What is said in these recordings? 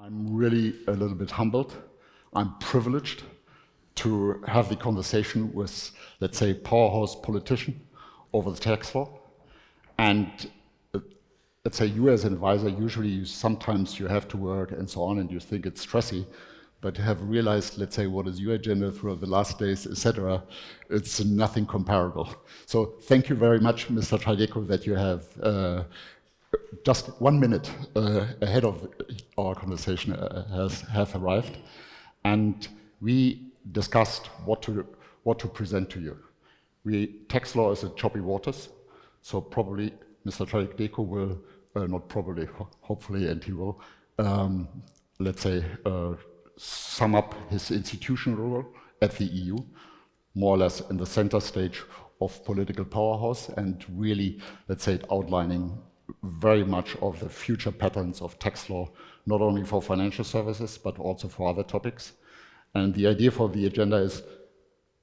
I'm really a little bit humbled. I'm privileged to have the conversation with, let's say, powerhouse politician over the tax law. And let's say you as an advisor, usually sometimes you have to work and so on and you think it's stressy, but to have realized, let's say, what is your agenda throughout the last days, etc., it's nothing comparable. So thank you very much, Mr. Tridico, that you have just 1 minute ahead of our conversation have arrived. And we discussed what to present to you. Tax law is a choppy waters, so probably Mr. Tridico will, not probably, hopefully, and he will, let's say, sum up his institutional role at the EU, more or less in the center stage of political powerhouse, and really, let's say, outlining very much of the future patterns of tax law, not only for financial services, but also for other topics. And the idea for the agenda is,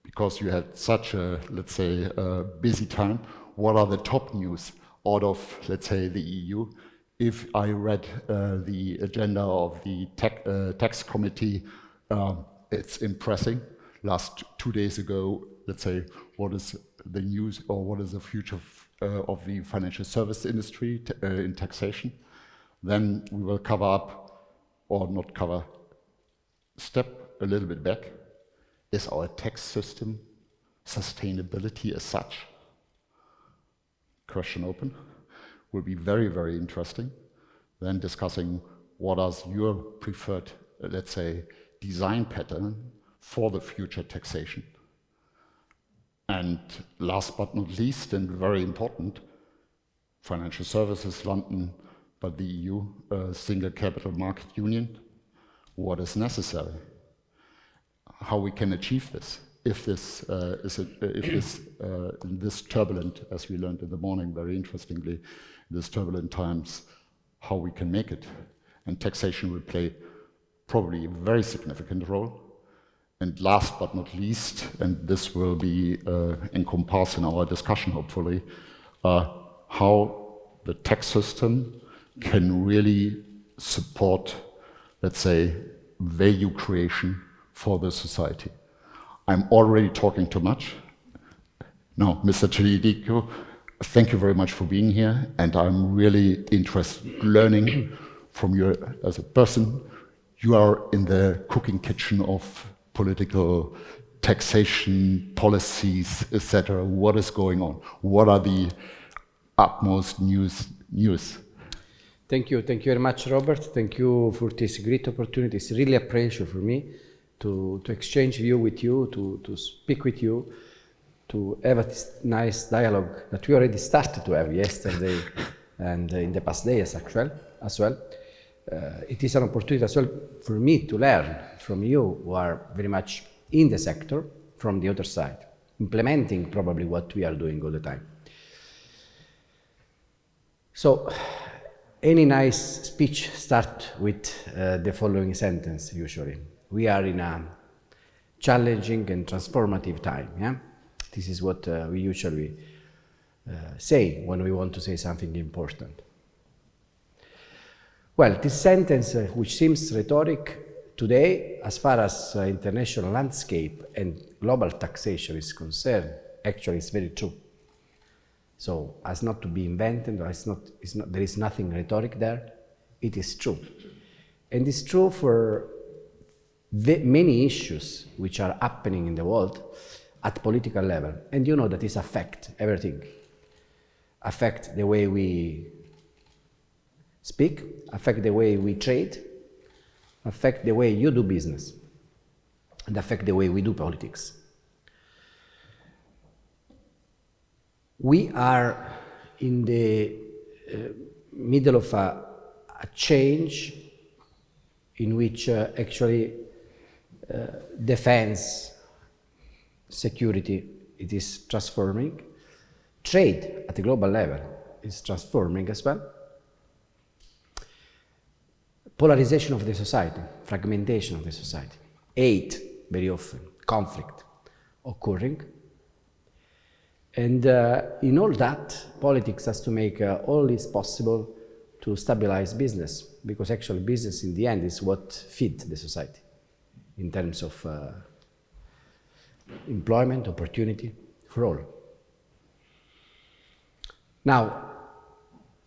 because you had such a, let's say, busy time, what are the top news out of, let's say, the EU? If I read the agenda of the tax committee, it's impressive. Last 2 days ago, let's say, what is the news or what is the future of the financial service industry in taxation? Then we will cover up, or not cover, step a little bit back. Is our tax system sustainability as such? Question open. Will be very, very interesting. Then discussing what is your preferred, let's say, design pattern for the future taxation. And last but not least, and very important, financial services, London, but the EU, single capital market union, what is necessary, how we can achieve this, if this in this turbulent, as we learned in the morning very interestingly, in this turbulent times, how we can make it. And taxation will play probably a very significant role. And last but not least, and this will be encompassed in our discussion hopefully, how the tax system can really support, let's say, value creation for the society. I'm already talking too much. No, Mr. Tridico, thank you very much for being here, and I'm really interested learning from you as a person. You are in the cooking kitchen of political taxation policies, etc. What is going on? What are the utmost news? Thank you very much, Robert. Thank you for this great opportunity. It's really a pleasure for me to exchange view with you, to speak with you, to have a nice dialogue that we already started to have yesterday and in the past days as well. It is an opportunity as well for me to learn from you who are very much in the sector from the other side, implementing probably what we are doing all the time. So, any nice speech starts with the following sentence usually. We are in a challenging and transformative time, yeah? This is what we usually say when we want to say something important. Well, this sentence, which seems rhetoric today, as far as international landscape and global taxation is concerned, actually is very true. So, as not to be invented, or there is nothing rhetoric there, it is true. And it's true for many issues which are happening in the world at political level. And you know that this affects everything. Affect the way we speak, affect the way we trade, affect the way you do business, and affect the way we do politics. We are in the middle of a change in which actually defense, security, it is transforming. Trade at the global level is transforming as well. Polarization of the society, fragmentation of the society, hate very often, conflict occurring. And in all that, politics has to make all this possible to stabilize business because actually business in the end is what feeds the society in terms of employment, opportunity for all. Now,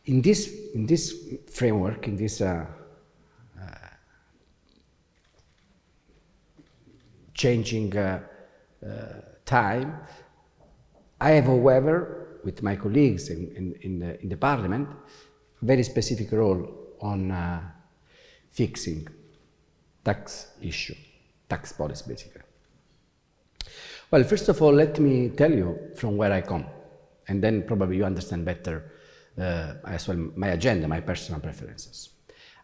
in this framework, in this changing time, I have, however, with my colleagues in the Parliament, very specific role on fixing tax issue, tax policy, basically. Well, first of all, let me tell you from where I come, and then probably you understand better as well my agenda, my personal preferences.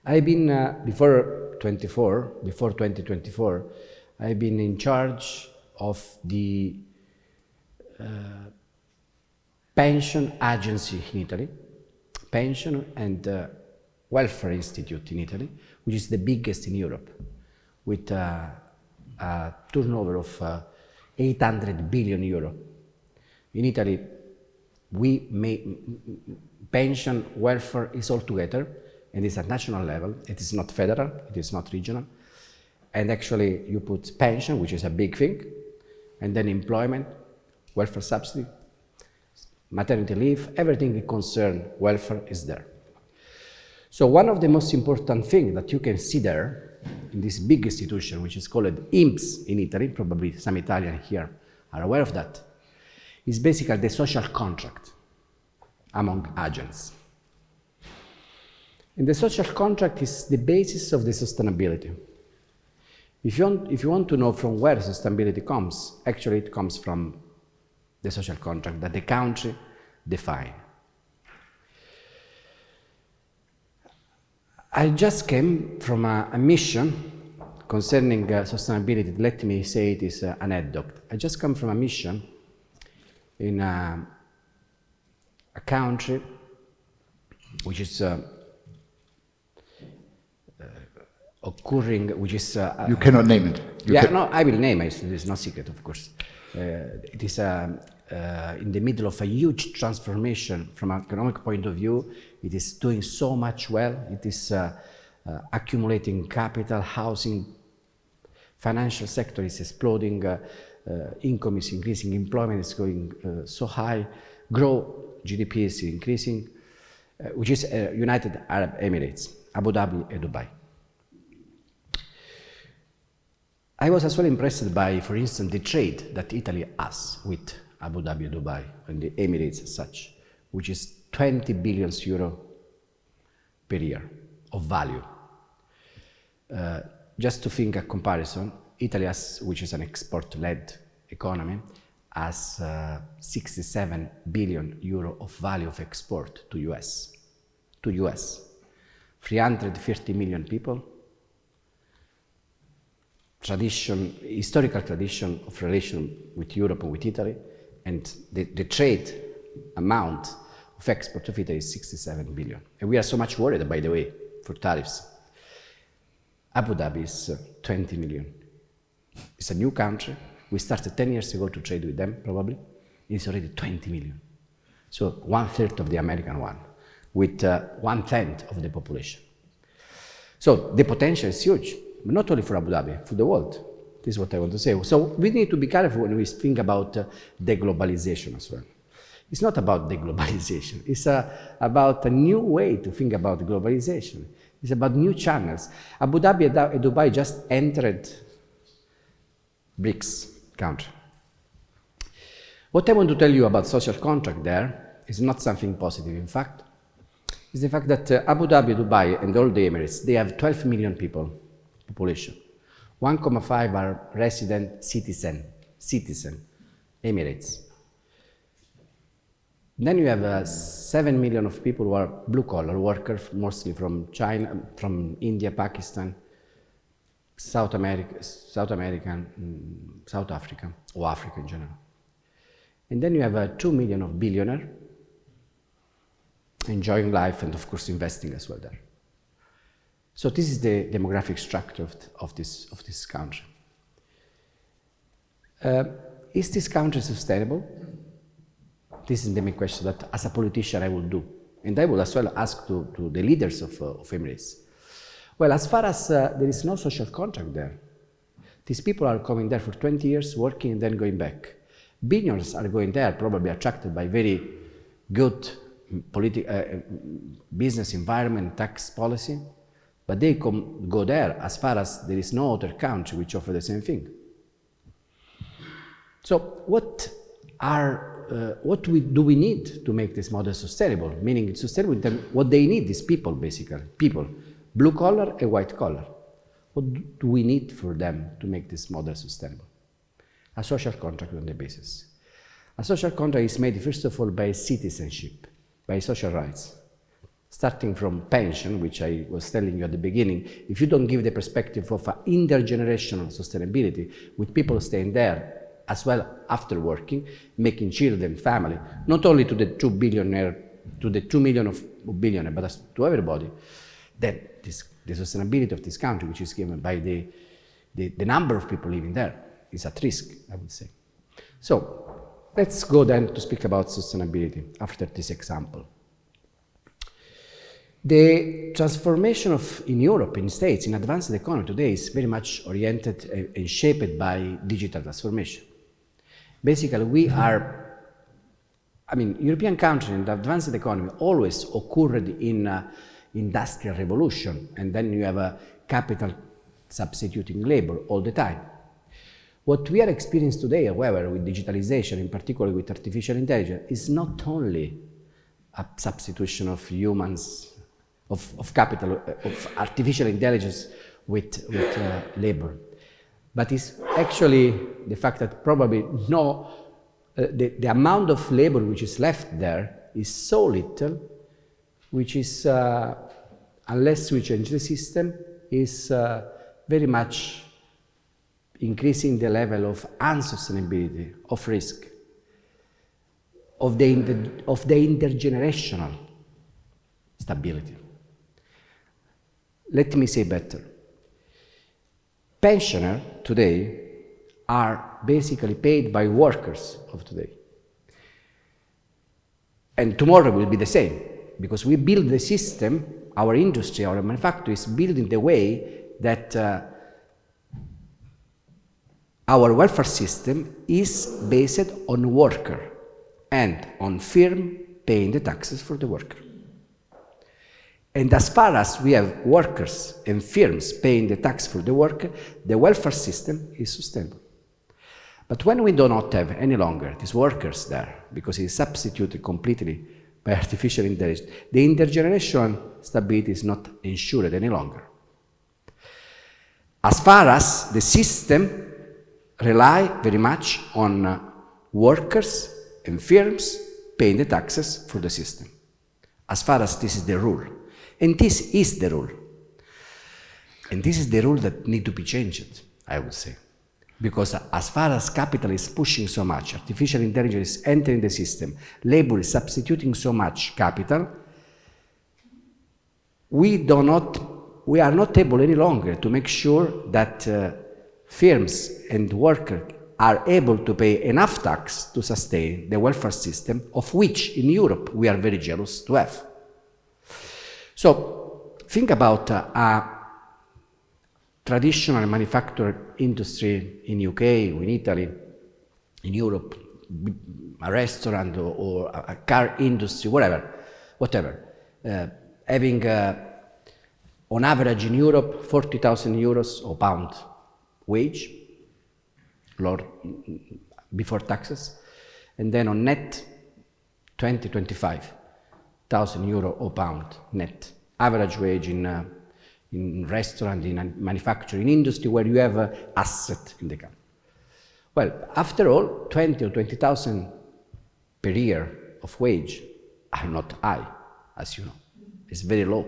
I've been, before 2024, I've been in charge of the pension agency in Italy, pension and welfare institute in Italy, which is the biggest in Europe, with a turnover of 800 billion euro. In Italy, pension welfare is all together, and it's at national level. It is not federal, it is not regional. And actually, you put pension, which is a big thing, and then employment, welfare subsidy, maternity leave, everything that concerns welfare is there. So one of the most important things that you can see there in this big institution, which is called INPS in Italy, probably some Italians here are aware of that, is basically the social contract among agents. And the social contract is the basis of the sustainability. If you want to know from where sustainability comes, actually it comes from the social contract that the country defines. I just came from a mission concerning sustainability. Let me say it is an anecdote. I just come from a mission in a country which is occurring, which is... you cannot name it. No, I will name it. It is no secret, of course. It is in the middle of a huge transformation from an economic point of view. It is doing so much well. It is accumulating capital, housing, financial sector is exploding, income is increasing, employment is going so high, GDP is increasing, which is United Arab Emirates, Abu Dhabi and Dubai. I was as well impressed by, for instance, the trade that Italy has with Abu Dhabi and Dubai and the Emirates as such, which is 20 billion euro per year of value. Just to think a comparison, Italy has, which is an export-led economy, has 67 billion euro of value of export to US. 330 million people, historical tradition of relation with Europe and with Italy, and the trade amount of export of Italy is 67 billion. And we are so much worried, by the way, for tariffs. Abu Dhabi is 20 million. It's a new country. We started 10 years ago to trade with them, probably. It's already 20 million. So 1/3 of the American one, with 1/10 of the population. So the potential is huge, not only for Abu Dhabi, for the world. This is what I want to say. So we need to be careful when we think about deglobalization as well. It's not about deglobalization. It's about a new way to think about globalization. It's about new channels. Abu Dhabi and Dubai just entered BRICS country. What I want to tell you about social contract there is not something positive. In fact, it's the fact that Abu Dhabi, Dubai, and all the Emirates, they have 12 million people, population. 1.5 are resident citizen, Emirates. Then you have 7 million of people who are blue-collar workers, mostly from China, from India, Pakistan, South Africa, or Africa in general. And then you have 2 million of billionaires enjoying life and, of course, investing as well there. So this is the demographic structure of this country. Is this country sustainable? This is the main question that, as a politician, I will do. And I will as well ask to the leaders of Emirates. Well, as far as there is no social contract there, these people are coming there for 20 years, working and then going back. Billionaires are going there, probably attracted by very good business environment, tax policy, but they go there as far as there is no other country which offer the same thing. So what do we need to make this model sustainable? Meaning it's sustainable in terms what they need, these people basically, people, blue collar and white collar. What do we need for them to make this model sustainable? A social contract on the basis. A social contract is made first of all by citizenship, by social rights. Starting from pension, which I was telling you at the beginning, if you don't give the perspective of intergenerational sustainability, with people staying there as well after working, making children, family, not only to the 2 million of billionaires, but to everybody, then the sustainability of this country, which is given by the number of people living there, is at risk, I would say. So let's go then to speak about sustainability after this example. The transformation in Europe, in States, in advanced economy today is very much oriented and shaped by digital transformation. Basically, European countries and advanced economy always occurred in industrial revolution, and then you have a capital substituting labor all the time. What we are experiencing today, however, with digitalization, in particular with artificial intelligence, is not only a substitution of humans, of capital, of artificial intelligence with labor, but it's actually the fact that probably the amount of labor which is left there is so little, which is, unless we change the system, is very much increasing the level of unsustainability, of risk, of the intergenerational stability. Let me say better. Pensioners today are basically paid by workers of today. And tomorrow will be the same, because we build the system, our industry, our manufacturing is built in the way that our welfare system is based on worker and on firm paying the taxes for the worker. And as far as we have workers and firms paying the tax for the worker, the welfare system is sustainable. But when we do not have any longer these workers there, because it is substituted completely by artificial intelligence, the intergenerational stability is not ensured any longer. As far as the system rely very much on workers and firms paying the taxes for the system, as far as this is the rule. And this is the rule. And this is the rule that needs to be changed, I would say. Because as far as capital is pushing so much, artificial intelligence is entering the system, labor is substituting so much capital, we are not able any longer to make sure that firms and workers are able to pay enough tax to sustain the welfare system, of which in Europe we are very jealous to have. So think about a traditional manufacturing industry in UK, or in Italy, in Europe, a restaurant or a car industry, whatever, having on average in Europe 40,000 euros or pound wage, before taxes, and then on net 25,000 euro or pound net average wage in restaurant, in manufacturing industry, where you have an asset in the country. Well, after all, 20 or 20,000 per year of wage are not high, as you know. It's very low.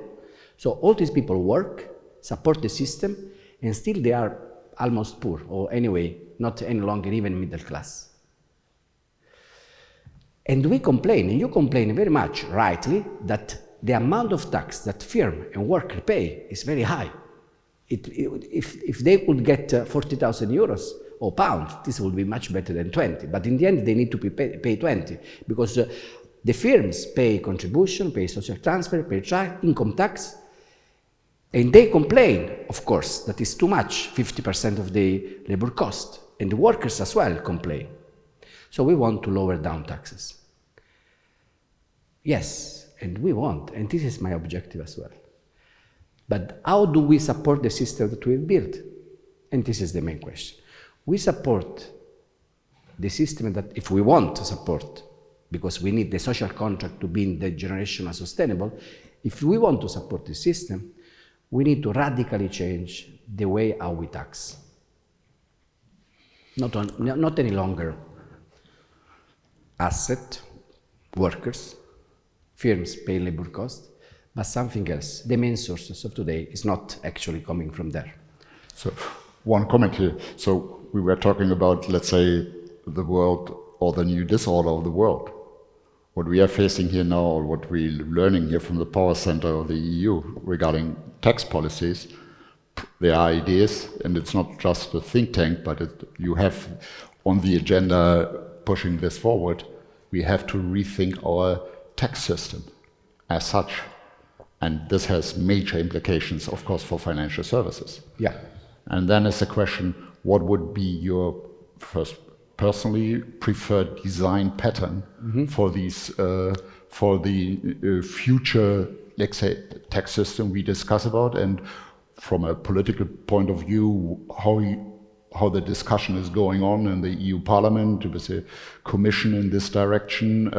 So all these people work, support the system, and still they are almost poor, or anyway, not any longer even middle class. And we complain, and you complain very much, rightly, that the amount of tax that firm and worker pay is very high. If they could get 40,000 euros or pound, this would be much better than 20. But in the end, they need to pay 20, because the firms pay contribution, pay social transfer, pay income tax, And they complain, of course, that it's too much, 50% of the labor cost. And the workers as well complain. So we want to lower down taxes. Yes, and we want, and this is my objective as well. But how do we support the system that we've built? And this is the main question. We support the system that, if we want to support, because we need the social contract to be intergenerational sustainable, if we want to support the system, we need to radically change the way how we tax. Not any longer asset, workers, firms pay labor cost, but something else. The main sources of today is not actually coming from there. So one comment here. So we were talking about, let's say, the world or the new disorder of the world. What we are facing here now, or what we're learning here from the power center of the EU regarding tax policies, there are ideas, and it's not just a think tank, but you have on the agenda pushing this forward, we have to rethink our tax system as such. And this has major implications, of course, for financial services. Yeah. And then is the question, what would be your first personally preferred design pattern for these for the future, let's say, tax system we discuss about, and from a political point of view, how the discussion is going on in the EU Parliament with the Commission in this direction,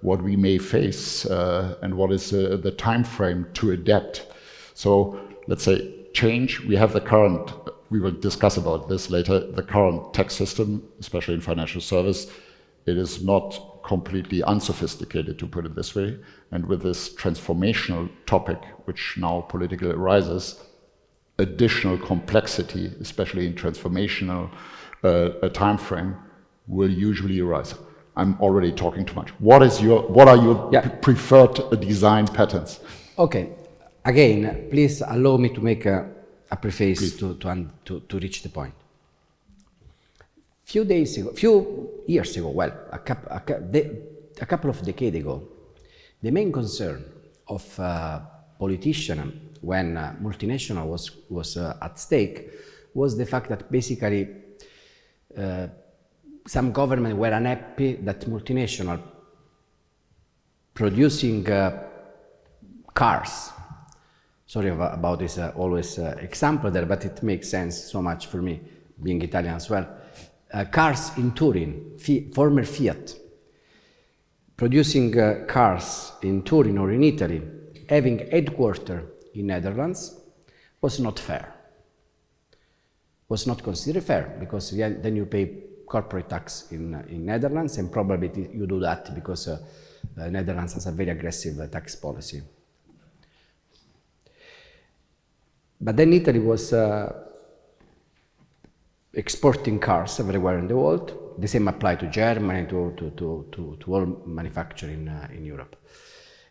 what we may face, and what is the time frame to adapt. So let's say change. We have the current. We will discuss about this later. The current tax system, especially in financial service, it is not completely unsophisticated, to put it this way. And with this transformational topic, which now politically arises, additional complexity, especially in transformational time frame, will usually arise. I'm already talking too much. What are your preferred design patterns? Okay. Again, please allow me to make a preface to reach the point. Few years ago, well, a couple of decades ago, the main concern of politicians when multinational was at stake was the fact that basically some government were unhappy that multinational producing cars. Sorry about this always example there, but it makes sense so much for me, being Italian as well. Cars in Turin, former Fiat, producing cars in Turin or in Italy, having headquarters in Netherlands, was not fair. Was not considered fair, because then you pay corporate tax in Netherlands, and probably you do that because Netherlands has a very aggressive tax policy. But then Italy was exporting cars everywhere in the world. The same applied to Germany, to all manufacturing in Europe.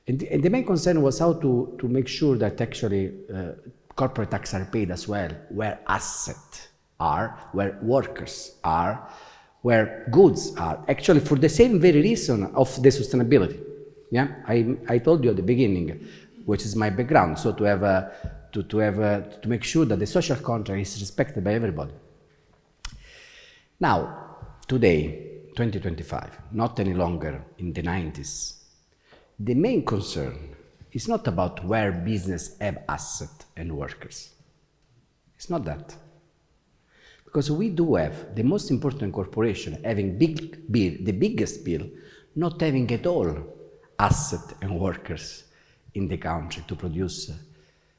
And the main concern was how to make sure that actually corporate tax are paid as well, where assets are, where workers are, where goods are, actually for the same very reason of the sustainability. Yeah, I told you at the beginning, which is my background, so to make sure that the social contract is respected by everybody. Now, today, 2025, not any longer in the 90s, the main concern is not about where business have assets and workers. It's not that. Because we do have the most important corporation having the biggest bill, not having at all assets and workers in the country to produce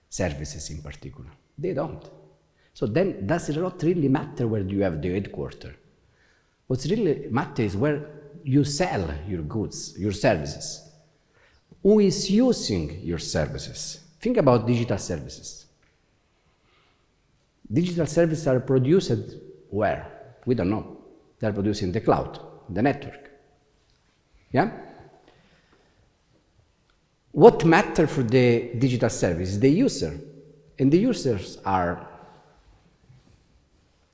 services in particular. They don't. So then does it not really matter where you have the headquarters? What really matters is where you sell your goods, your services. Who is using your services? Think about digital services. Digital services are produced where? We don't know. They're produced in the cloud, the network. Yeah? What matters for the digital service is the user. And the users are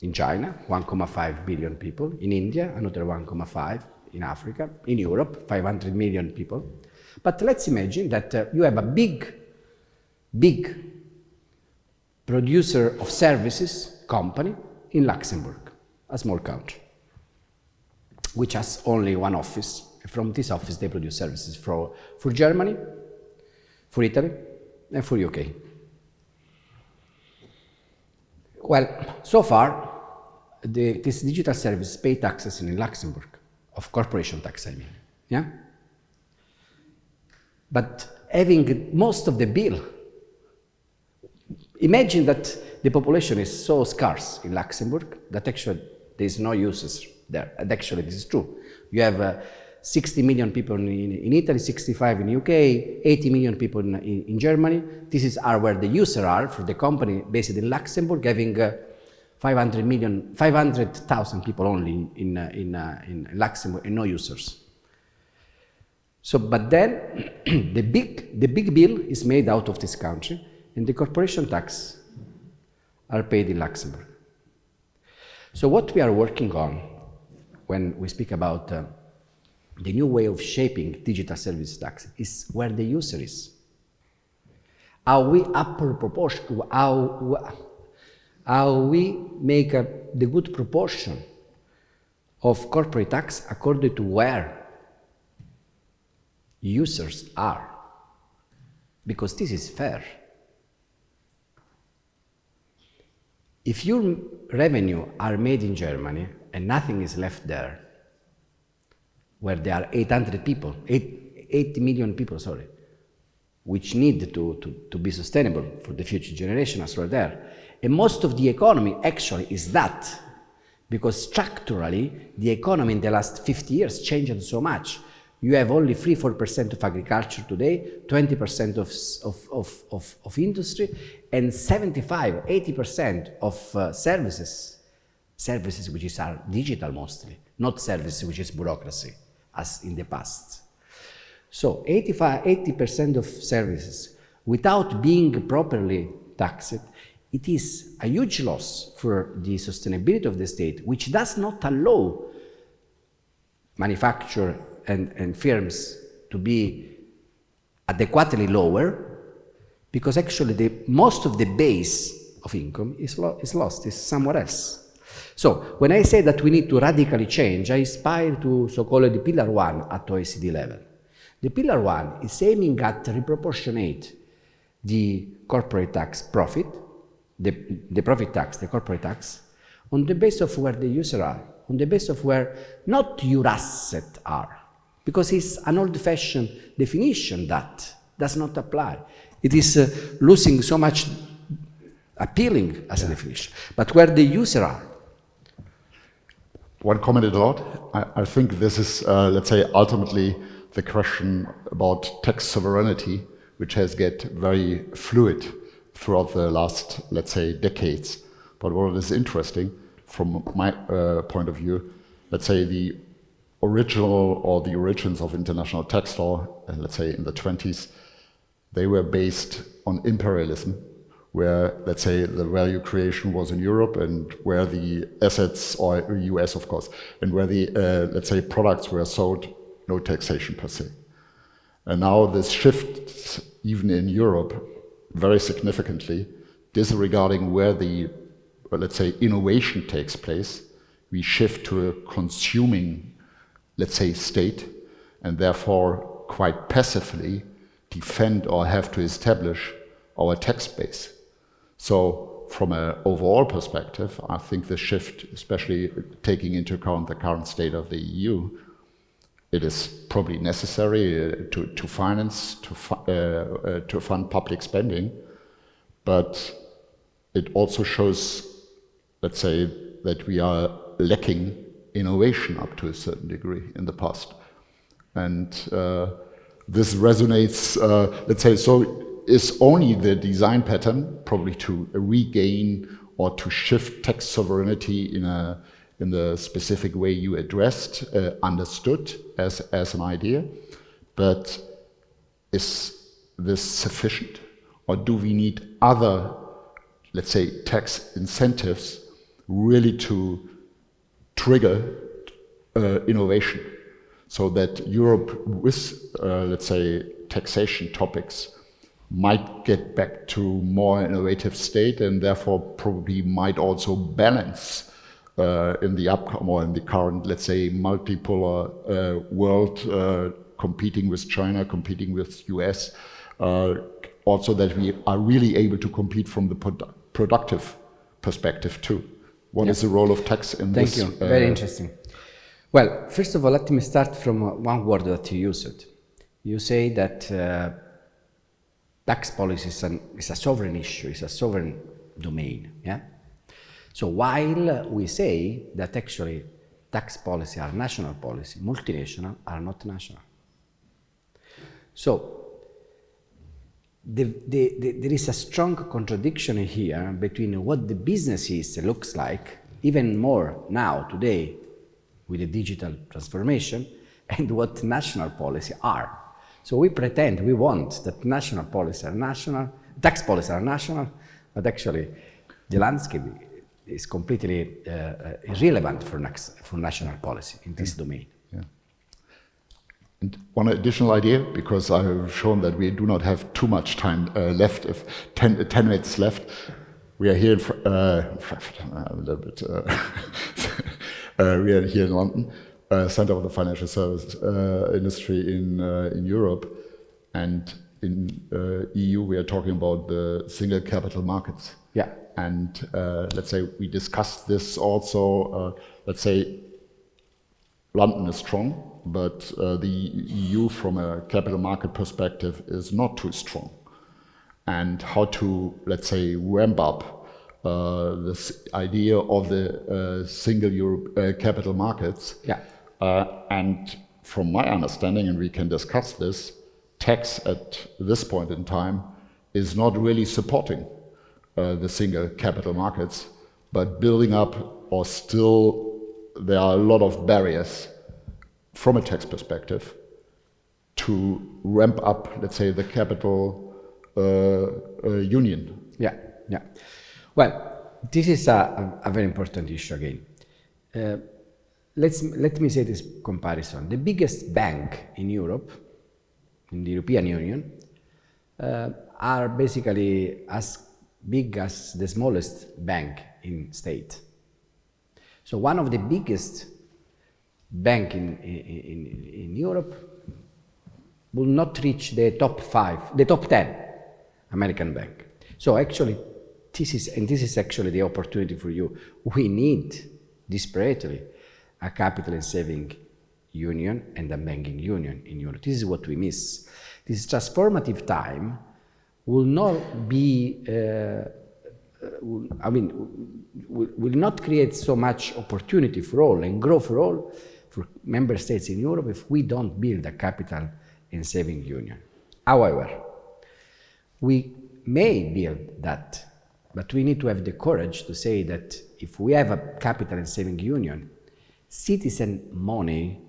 in China, 1.5 billion people, in India, another 1.5, in Africa, in Europe, 500 million people. But let's imagine that you have a big producer of services company in Luxembourg, a small country, which has only one office. From this office, they produce services for Germany, for Italy, and for UK. Well, so far, this digital service pay taxes in Luxembourg, of corporation tax, I mean, yeah? But having most of the bill, imagine that the population is so scarce in Luxembourg that actually there is no users there, and actually this is true. You have 60 million people in Italy, 65 in UK, 80 million people in Germany. This is where the users are for the company based in Luxembourg, having 500,000 people only in Luxembourg and no users. So, but then the big bill is made out of this country, and the corporation tax are paid in Luxembourg. So what we are working on when we speak about the new way of shaping digital service tax is where the user is. How we upper proportion, how we make the good proportion of corporate tax according to where users are, because this is fair. If your revenue are made in Germany and nothing is left there, where there are 80 million people, sorry, which need to be sustainable for the future generation as well there. And most of the economy actually is that, because structurally the economy in the last 50 years changed so much. You have only 3-4% of agriculture today, 20% of industry, and 75-80% of services which are digital mostly, not services which is bureaucracy, as in the past. So 80% of services, without being properly taxed, it is a huge loss for the sustainability of the state, which does not allow manufacturers and firms to be adequately lower, because actually most of the base of income is lost, is somewhere else. So when I say that we need to radically change, I aspire to so-called the Pillar 1 at OECD level. The Pillar 1 is aiming at reproportionate the corporate tax profit, the profit tax, the corporate tax, on the basis of where the users are, on the basis of where not your assets are, because it's an old-fashioned definition that does not apply. It is losing so much appealing as a definition, but where the users are. One comment a lot. I think this is, let's say, ultimately the question about tax sovereignty, which has get very fluid throughout the last, let's say, decades. But what is interesting from my point of view, let's say the original or the origins of international tax law, let's say in the 20s, they were based on imperialism, where, let's say, the value creation was in Europe and where the assets, or US of course, and where the, let's say, products were sold, no taxation per se. And now this shift, even in Europe, very significantly, disregarding where the, let's say, innovation takes place, we shift to a consuming, let's say, state, and therefore quite passively defend or have to establish our tax base. So from an overall perspective, I think the shift, especially taking into account the current state of the EU, it is probably necessary to finance, to fund public spending, but it also shows, let's say, that we are lacking innovation up to a certain degree in the past. And this resonates, let's say, so is only the design pattern probably to regain or to shift tax sovereignty in the specific way you addressed, understood as an idea, but is this sufficient? Or do we need other, let's say, tax incentives really to trigger innovation, so that Europe with, let's say, taxation topics might get back to more innovative state, and therefore probably might also balance in the upcoming or in the current, let's say, multipolar world, competing with China, competing with US, also that we are really able to compete from the productive perspective too. What is the role of tax in this? Thank you. Very interesting. Well, first of all, let me start from one word that you used. You say that tax policy is a sovereign issue, is a sovereign domain. Yeah. So while we say that actually tax policy are national policy, multinational are not national. So there is a strong contradiction here between what the business looks like, even more now, today, with the digital transformation, and what national policy are. So we pretend, we want that national policy are national, tax policy are national, but actually the landscape is completely irrelevant for national policy in this domain. Yeah. And one additional idea, because I have shown that we do not have too much time left, if 10 minutes left. We are here in a little bit. We are here in London, center of the financial services industry in Europe, and in EU we are talking about the single capital markets. Yeah. And let's say we discussed this also. Let's say London is strong, but the EU from a capital market perspective is not too strong. And how to, let's say, ramp up this idea of the single Europe capital markets. Yeah. And from my understanding, and we can discuss this, tax at this point in time is not really supporting the single capital markets, but building up, or still there are a lot of barriers from a tax perspective to ramp up, let's say, the capital union. Yeah, yeah. Well, this is a very important issue again. Let me say this comparison. The biggest bank in Europe, in the European Union, are basically as big as the smallest bank in state. So one of the biggest bank in Europe will not reach the top 10 American bank. So actually, this is actually the opportunity for you. We need desperately a capital and saving union and a banking union in Europe. This is what we miss. This transformative time will not be, will not create so much opportunity for all and growth for all for member states in Europe if we don't build a capital and saving union. However, we may build that, but we need to have the courage to say that if we have a capital and saving union, citizen money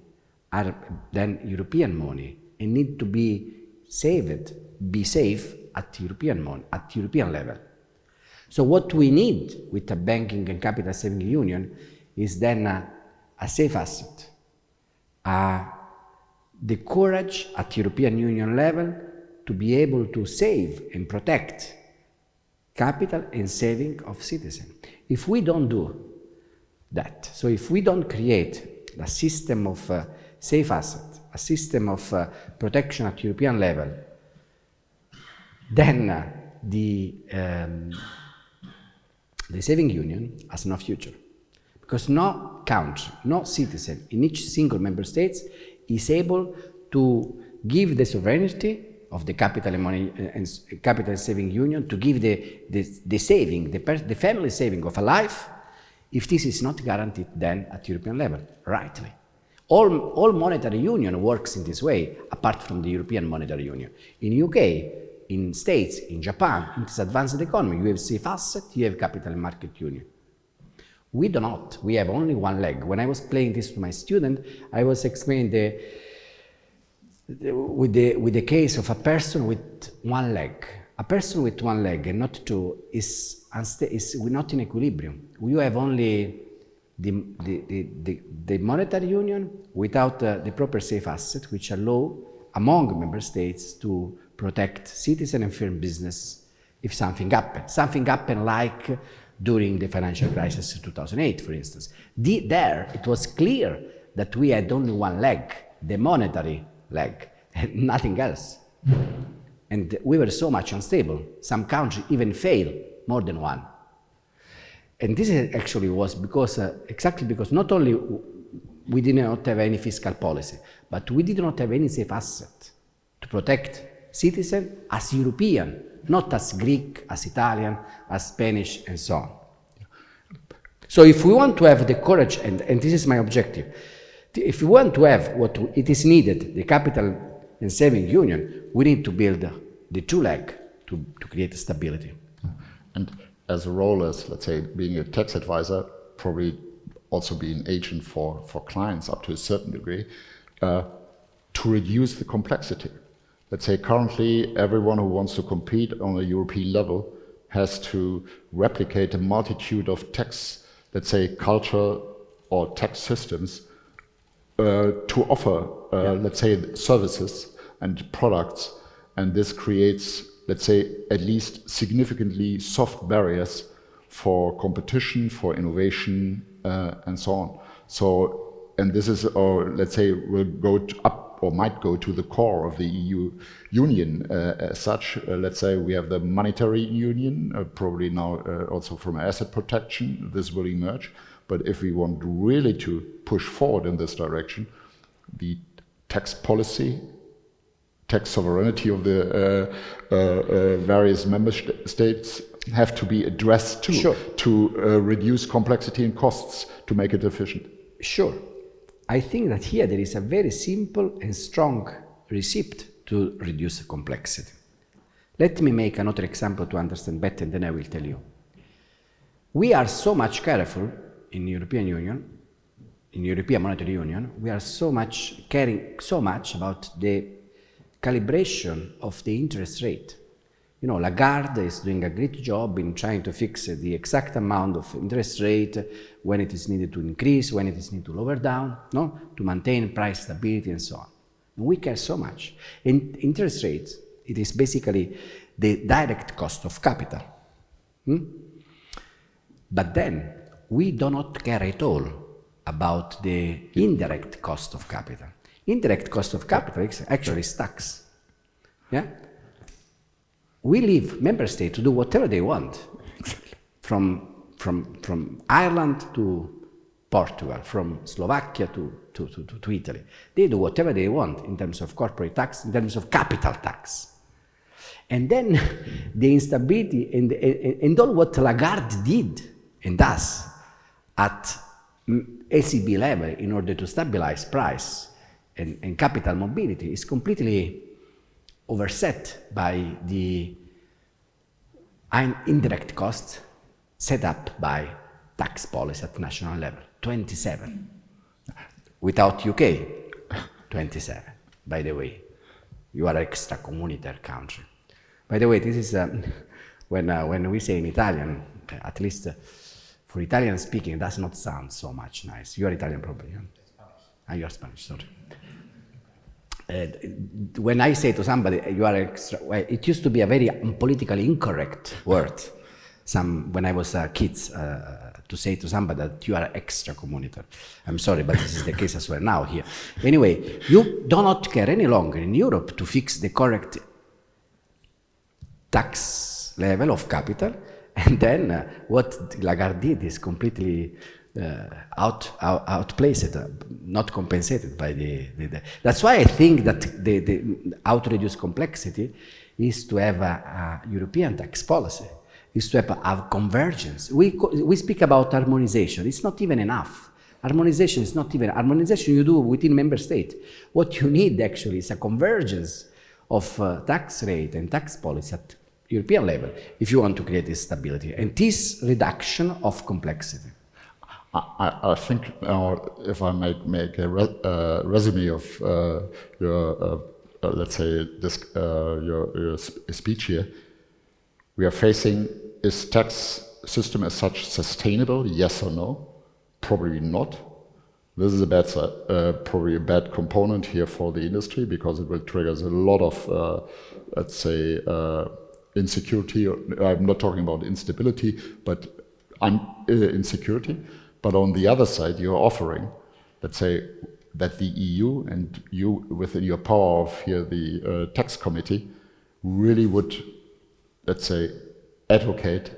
are then European money and need to be saved, be safe at European level. So what we need with a banking and capital saving union is then a safe asset, the courage at European Union level to be able to save and protect capital and saving of citizens. If we don't do that, so if we don't create a system of safe asset, a system of protection at European level, then the saving union has no future. Because no country, no citizen in each single member state is able to give the sovereignty of the capital and money and capital saving union, to give the saving, the family saving of a life, if this is not guaranteed then at European level, rightly. All monetary union works in this way, apart from the European Monetary Union. In UK, in States, in Japan, in this advanced economy, you have safe asset, you have capital and market union. We do not. We have only one leg. When I was playing this to my student, I was explaining with the case of a person with one leg. A person with one leg and not two is not in equilibrium. You have only the monetary union without the proper safe asset, which allow among member states to protect citizen and firm business if something happened. Something happened like during the financial crisis in 2008, for instance. There, it was clear that we had only one leg, the monetary leg, and nothing else. And we were so much unstable. Some countries even failed more than one. And this actually was because, exactly because not only we did not have any fiscal policy, but we did not have any safe asset to protect citizens as European, not as Greek, as Italian, as Spanish, and so on. So if we want to have the courage, and this is my objective, if we want to have what it is needed, the capital and saving union, we need to build the true leg to create stability. And as a role as, let's say, being a tax advisor, probably also be an agent for clients up to a certain degree, to reduce the complexity. Let's say currently everyone who wants to compete on a European level has to replicate a multitude of tax, let's say, culture or tax systems to offer, let's say, services and products, and this creates, let's say, at least significantly soft barriers for competition, for innovation, and so on. So, and this is, or let's say, will go up or might go to the core of the EU Union as such. Let's say we have the monetary union, probably now also from asset protection, this will emerge. But if we want really to push forward in this direction, the tax policy, tax sovereignty of the various member states have to be addressed too, sure, to reduce complexity and costs, to make it efficient. Sure. I think that here there is a very simple and strong recipe to reduce complexity. Let me make another example to understand better, and then I will tell you. We are so much careful in the European Union, in the European Monetary Union, we are so much caring so much about the calibration of the interest rate. You know, Lagarde is doing a great job in trying to fix the exact amount of interest rate, when it is needed to increase, when it is needed to lower down, no? To maintain price stability and so on. And we care so much. In interest rates, it is basically the direct cost of capital. But then, we do not care at all about the indirect cost of capital. Indirect cost of capital actually is tax. Yeah? We leave member states to do whatever they want, from Ireland to Portugal, from Slovakia to Italy. They do whatever they want in terms of corporate tax, in terms of capital tax. And then the instability and all what Lagarde did and does at ECB level in order to stabilize price and capital mobility is completely overset by the indirect costs set up by tax policy at national level, 27. Without UK, 27, by the way. You are extra communitaire country. By the way, this is when we say in Italian, at least for Italian speaking, it does not sound so much nice. You are Italian probably, huh? Spanish. You are Spanish, sorry. When I say to somebody, you are extra, well, it used to be a very politically incorrect word. When I was a kid, to say to somebody that you are extra communitaire. I'm sorry, but this is the case as well now here. Anyway, you do not care any longer in Europe to fix the correct tax level of capital, and then what Lagarde did is completely outplaced, not compensated by the. That's why I think that how to reduce complexity is to have a European tax policy, is to have convergence. We speak about harmonization. It's not even enough. Harmonization is not even harmonization you do within member state. What you need actually is a convergence of tax rate and tax policy at European level if you want to create this stability and this reduction of complexity. I think if I might make a resume of your, let's say, your speech here, we are facing, is tax system as such sustainable, yes or no? Probably not. This is a bad side, probably a bad component here for the industry, because it will trigger a lot of, let's say, insecurity. I'm not talking about instability, but insecurity. But on the other side, you're offering, let's say, that the EU and you, within your power of here, the tax committee, really would, let's say, advocate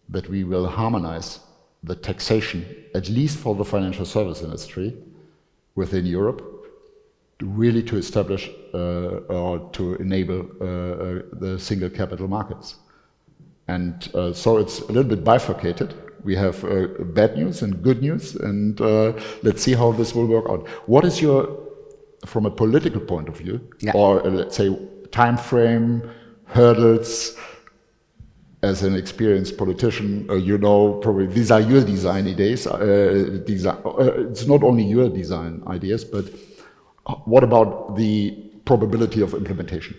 that we will harmonize the taxation, at least for the financial service industry within Europe, really to establish or to enable the single capital markets. And so it's a little bit bifurcated. We have bad news and good news, and let's see how this will work out. What is your, from a political point of view, or let's say time frame, hurdles? As an experienced politician, you know, probably these are your design ideas. It's not only your design ideas, but what about the probability of implementation?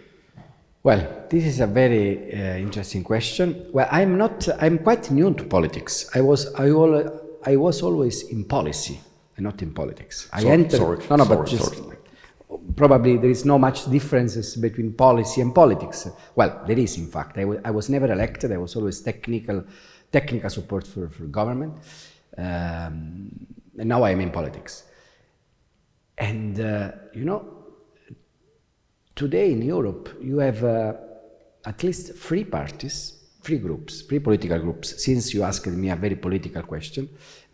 Well, this is a very interesting question. Well, I'm quite new to politics. I was always in policy and not in politics. Probably there is no much differences between policy and politics. Well, there is, in fact. I was never elected. I was always technical support for government. And now I am in politics. And, you know, today in Europe, you have at least three parties, three political groups. Since you asked me a very political question,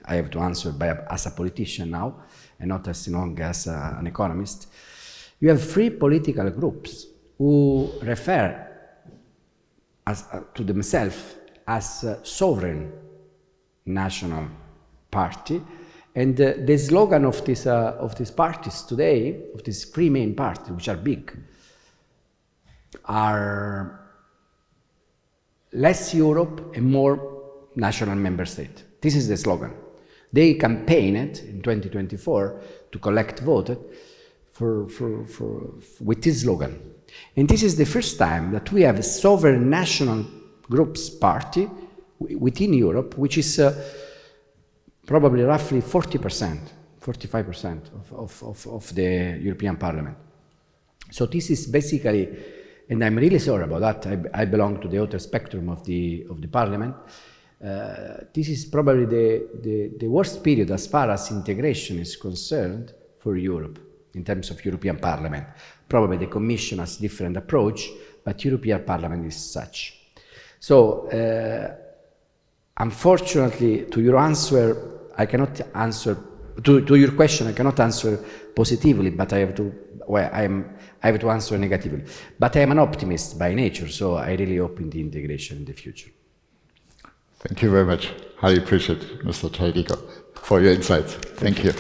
I have to answer as a politician now, and not as long as an economist. You have three political groups who refer to themselves as a sovereign national party, and the slogan of these parties today, of these three main parties, which are big, are less Europe and more national member state. This is the slogan. They campaigned in 2024 to collect votes with this slogan. And this is the first time that we have a sovereign national groups party within Europe, which is probably roughly 40%, 45% of the European Parliament. So this is basically, and I'm really sorry about that, I belong to the outer spectrum of the Parliament. This is probably the worst period as far as integration is concerned for Europe in terms of European Parliament. Probably the Commission has a different approach, but European Parliament is such. So, unfortunately, to your answer, I cannot answer, to your question, I cannot answer positively, but I have to answer negatively. But I am an optimist by nature, so I really hope in the integration in the future. Thank you very much. Highly appreciate, Mr. Tridico, for your insights. Thank you.